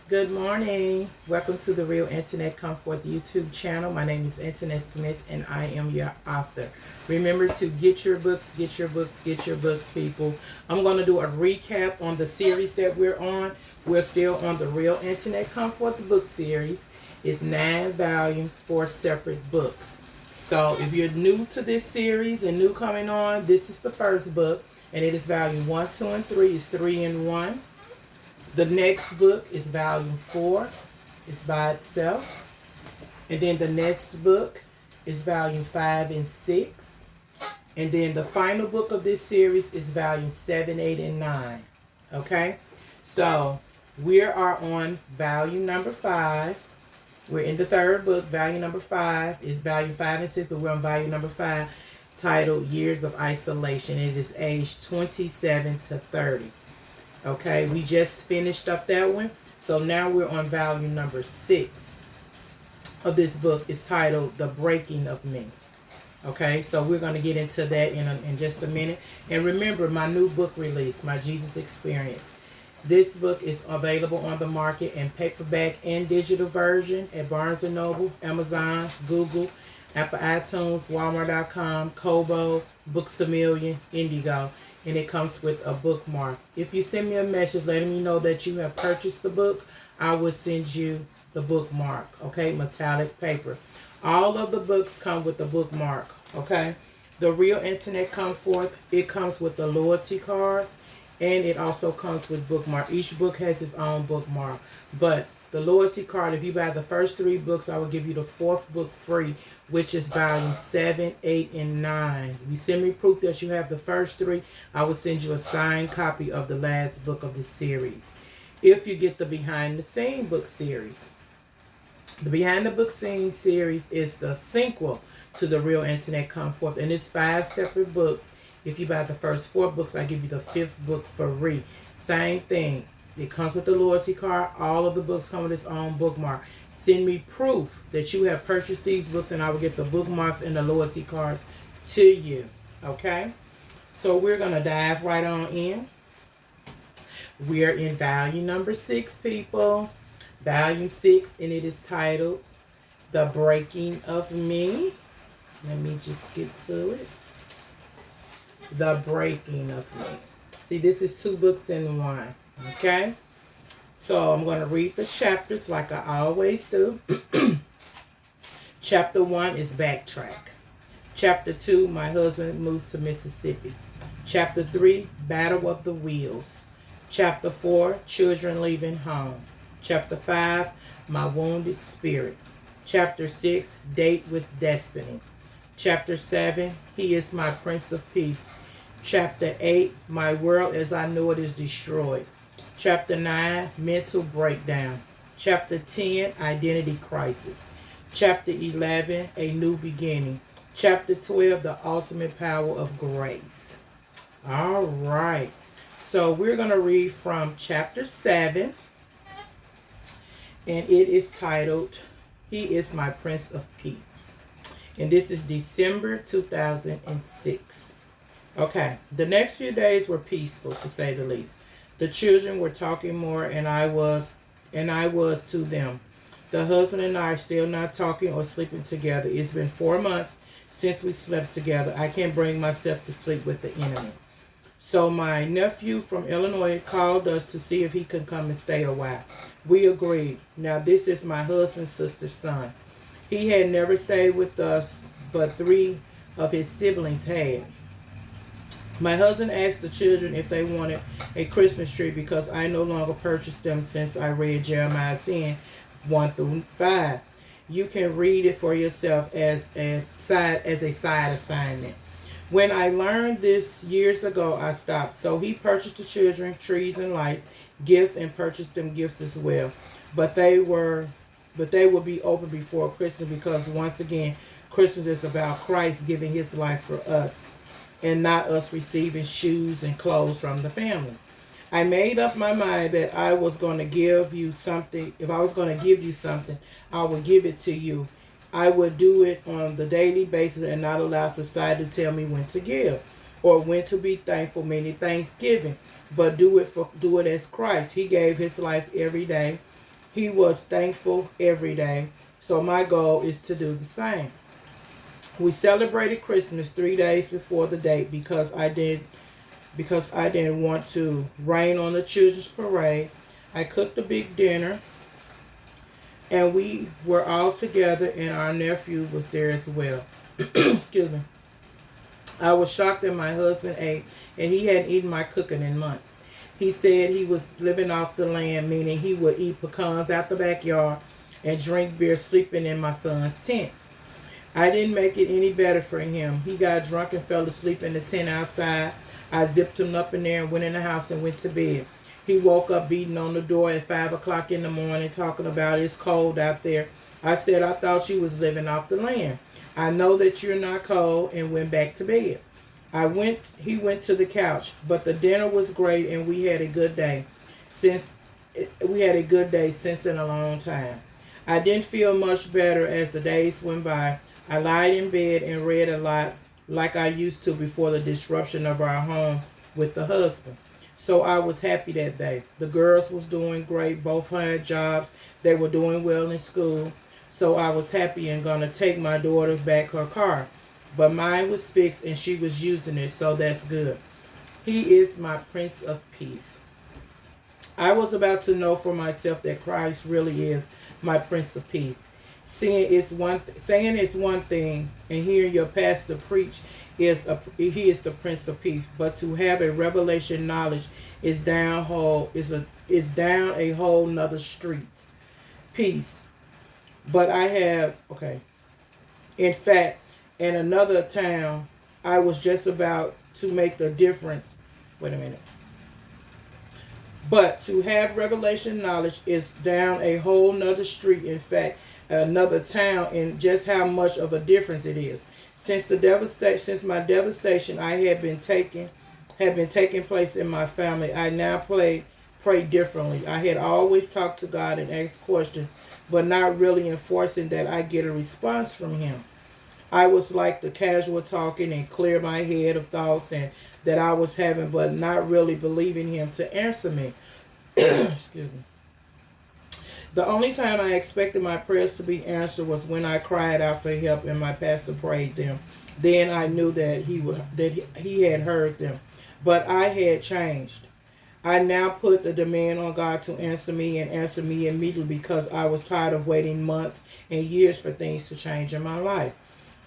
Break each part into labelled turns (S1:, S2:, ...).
S1: Good morning. Welcome to the Real Internet Come Forth YouTube channel. My name is Antoinette Smith and I am your author. Remember to get your books, get your books, get your books, people. I'm going to do a recap on the series that we're on. We're still on the Real Internet Come Forth book series. It's 9 volumes, 4 separate books. So if you're new to this series and new coming on, this is the first book and it is volume 1, 2, and 3. It's 3 in 1. The next book is volume 4. It's by itself. And then the next book is volume 5 and 6. And then the final book of this series is volume 7, 8, and 9. Okay? So, we are on volume number 5. We're in the third book. Volume number 5 is volume 5 and 6, but we're on volume number 5, titled Years of Isolation. It is age 27 to 30. Okay, we just finished up that one. So now we're on volume number 6 of this book. It's titled The Breaking of Me. Okay, so we're going to get into that in just a minute. And remember, my new book release, My Jesus Experience. This book is available on the market in paperback and digital version at Barnes & Noble, Amazon, Google, Apple iTunes, Walmart.com, Kobo, Books A Million, Indigo. And it comes with a bookmark. If you send me a message letting me know that you have purchased the book, I will send you the bookmark, okay? Metallic paper. All of the books come with a bookmark, okay? The Real Internet Come Forth, it comes with the loyalty card, and it also comes with bookmark. Each book has its own bookmark. But the loyalty card, if you buy the first 3 books, I will give you the 4th book free, which is volume 7, 8, and 9. If you send me proof that you have the first 3, I will send you a signed copy of the last book of the series. If you get the Behind the Scene book series. The Behind the Book Scene series is the sequel to the Real Internet Come Forth, and it's 5 separate books. If you buy the first 4 books, I give you the 5th book for free. Same thing. It comes with the loyalty card. All of the books come with its own bookmark. Send me proof that you have purchased these books and I will get the bookmarks and the loyalty cards to you. Okay? So we're going to dive right on in. We are in volume number 6, people. Volume 6, and it is titled The Breaking of Me. Let me just get to it. The Breaking of Me. See, this is 2 books in 1. Okay? So I'm going to read the chapters like I always do. Chapter 1 is Backtrack. Chapter 2, My Husband Moves to Mississippi. Chapter 3, Battle of the Wheels. Chapter 4, Children Leaving Home. Chapter 5, My Wounded Spirit. Chapter 6, Date with Destiny. Chapter 7, He is My Prince of Peace. Chapter 8, My World as I Know It is Destroyed. Chapter 9, Mental Breakdown. Chapter 10, Identity Crisis. Chapter 11, A New Beginning. Chapter 12, The Ultimate Power of Grace. All right. So we're going to read from chapter 7. And it is titled, He is My Prince of Peace. And this is December 2006. Okay. The next few days were peaceful, to say the least. The children were talking more, and I was to them. The husband and I are still not talking or sleeping together. It's been 4 months since we slept together. I can't bring myself to sleep with the enemy. So my nephew from Illinois called us to see if he could come and stay a while. We agreed. Now this is my husband's sister's son. He had never stayed with us, but 3 of his siblings had. My husband asked the children if they wanted a Christmas tree because I no longer purchased them since I read Jeremiah 10, 1 through 5. You can read it for yourself as a side assignment. When I learned this years ago, I stopped. So he purchased the children trees and lights, gifts, and purchased them gifts as well. But they will be open before Christmas because once again, Christmas is about Christ giving his life for us, and not us receiving shoes and clothes from the family. I made up my mind that I was going to give you something. If I was going to give you something, I would give it to you. I would do it on the daily basis and not allow society to tell me when to give or when to be thankful, meaning Thanksgiving. But do it as Christ. He gave his life every day He was thankful every day. So my goal is to do the same. We celebrated Christmas 3 days before the date because I didn't want to rain on the children's parade. I cooked a big dinner, and we were all together, and our nephew was there as well. Excuse me. I was shocked that my husband ate, and he hadn't eaten my cooking in months. He said he was living off the land, meaning he would eat pecans out the backyard and drink beer sleeping in my son's tent. I didn't make it any better for him. He got drunk and fell asleep in the tent outside. I zipped him up in there and went in the house and went to bed. He woke up beating on the door at 5 o'clock in the morning talking about it's cold out there. I said, I thought you was living off the land. I know that you're not cold, and went back to bed. He went to the couch, but the dinner was great and we had a good day since in a long time. I didn't feel much better as the days went by. I lied in bed and read a lot like I used to before the disruption of our home with the husband. So I was happy that day. The girls was doing great. Both had jobs. They were doing well in school. So I was happy and going to take my daughter back her car. But mine was fixed and she was using it, so that's good. He is my Prince of Peace. I was about to know for myself that Christ really is my Prince of Peace. Saying is one thing, and hearing your pastor preach he is the Prince of Peace. But to have a revelation knowledge is down a whole nother street. Peace. But I have In fact, in another town, I was just about to make the difference. Wait a minute. But to have revelation knowledge is down a whole nother street. In fact, another town, and just how much of a difference it is. Since my devastation had been taking place in my family, I now pray differently. I had always talked to God and asked questions, but not really enforcing that I get a response from Him. I was like the casual talking and clear my head of thoughts and that I was having, but not really believing Him to answer me. Excuse me. The only time I expected my prayers to be answered was when I cried out for help and my pastor prayed them. Then I knew that he had heard them. But I had changed. I now put the demand on God to answer me and answer me immediately because I was tired of waiting months and years for things to change in my life.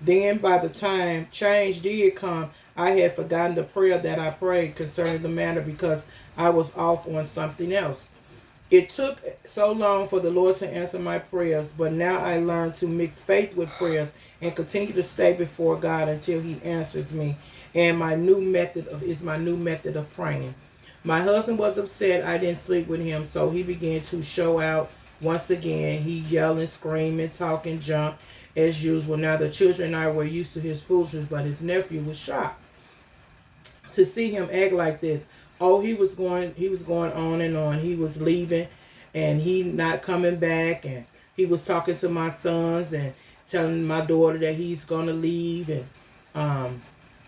S1: Then by the time change did come, I had forgotten the prayer that I prayed concerning the matter because I was off on something else. It took so long for the Lord to answer my prayers, but now I learned to mix faith with prayers and continue to stay before God until He answers me. And my new method of praying. My husband was upset I didn't sleep with him, so he began to show out once again. He yelling, screaming, talking junk as usual. Now the children and I were used to his foolishness, but his nephew was shocked to see him act like this. Oh, he was going on and on. He was leaving and he not coming back, and he was talking to my sons and telling my daughter that he's gonna leave, and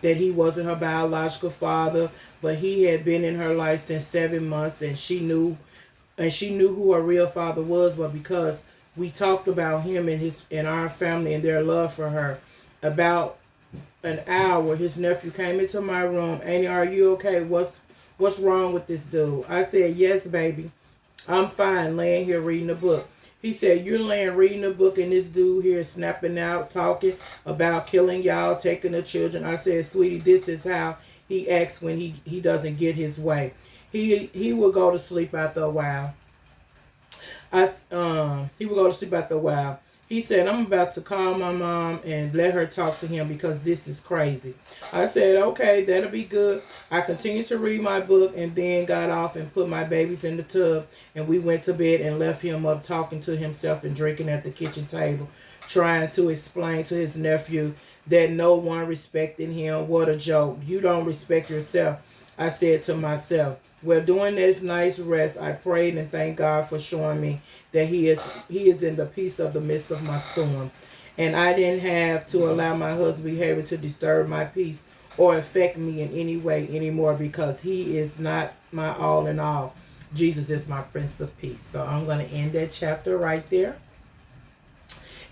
S1: that he wasn't her biological father, but he had been in her life since 7 months, and she knew who her real father was. But because we talked about him and our family and their love for her, about an hour, his nephew came into my room. Annie, are you okay? What's wrong with this dude? I said, yes, baby. I'm fine, laying here reading a book. He said, you're laying reading a book and this dude here is snapping out, talking about killing y'all, taking the children. I said, sweetie, this is how he acts when he doesn't get his way. He will go to sleep after a while. He will go to sleep after a while. He said, I'm about to call my mom and let her talk to him because this is crazy. I said, okay, that'll be good. I continued to read my book and then got off and put my babies in the tub. And we went to bed and left him up talking to himself and drinking at the kitchen table, trying to explain to his nephew that no one respected him. What a joke. You don't respect yourself, I said to myself. Well, during this nice rest, I prayed and thanked God for showing me that He is in the peace of the midst of my storms. And I didn't have to allow my husband's behavior to disturb my peace or affect me in any way anymore because he is not my all in all. Jesus is my Prince of Peace. So I'm going to end that chapter right there.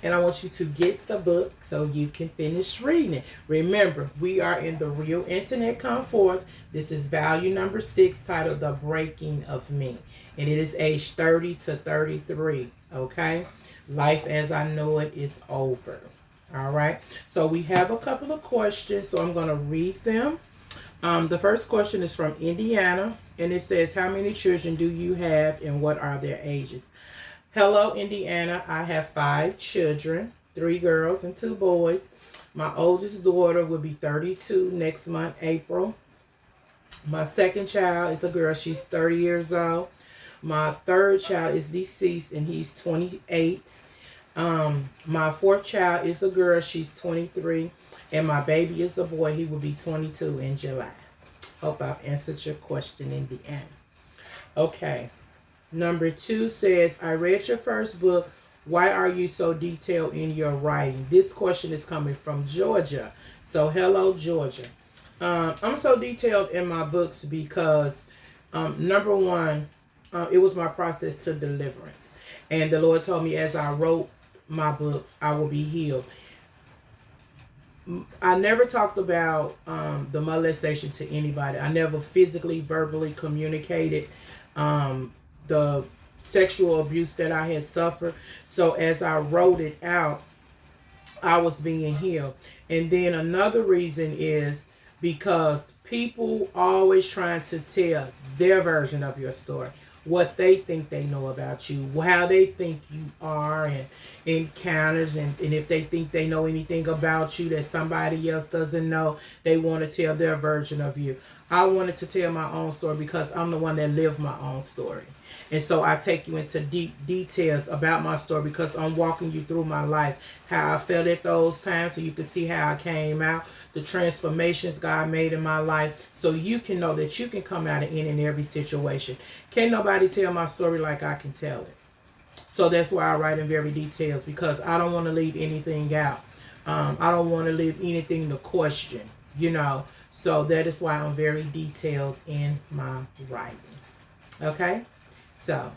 S1: And I want you to get the book so you can finish reading it. Remember, we are in the Real Internet Come Forth. This is value number 6, titled The Breaking of Me. And it is age 30 to 33. Okay? Life as I know it is over. All right? So we have a couple of questions. So I'm going to read them. The first question is from Indiana. And it says, how many children do you have and what are their ages? Hello, Indiana. I have 5 children, 3 girls and 2 boys. My oldest daughter will be 32 next month, April. My second child is a girl. She's 30 years old. My third child is deceased, and he's 28. My fourth child is a girl. She's 23. And my baby is a boy. He will be 22 in July. Hope I've answered your question, Indiana. Okay. Number 2 says, I read your first book. Why are you so detailed in your writing? This question is coming from Georgia. So, hello, Georgia. I'm so detailed in my books because, number 1, it was my process to deliverance. And the Lord told me as I wrote my books, I will be healed. I never talked about the molestation to anybody. I never physically, verbally communicated the sexual abuse that I had suffered. So as I wrote it out, I was being healed. And then another reason is because people always trying to tell their version of your story, what they think they know about you, how they think you are, and encounters, and if they think they know anything about you that somebody else doesn't know, they want to tell their version of you. I wanted to tell my own story because I'm the one that lived my own story. And so I take you into deep details about my story because I'm walking you through my life, how I felt at those times so you can see how I came out, the transformations God made in my life, so you can know that you can come out of any and every situation. Can't nobody tell my story like I can tell it. So that's why I write in very details, because I don't want to leave anything out. I don't want to leave anything to question, you know. So that is why I'm very detailed in my writing. Okay? So,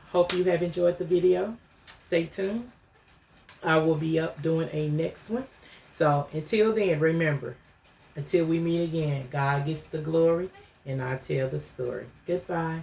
S1: hope you have enjoyed the video. Stay tuned. I will be up doing a next one. So, until then, remember, until we meet again, God gets the glory and I tell the story. Goodbye.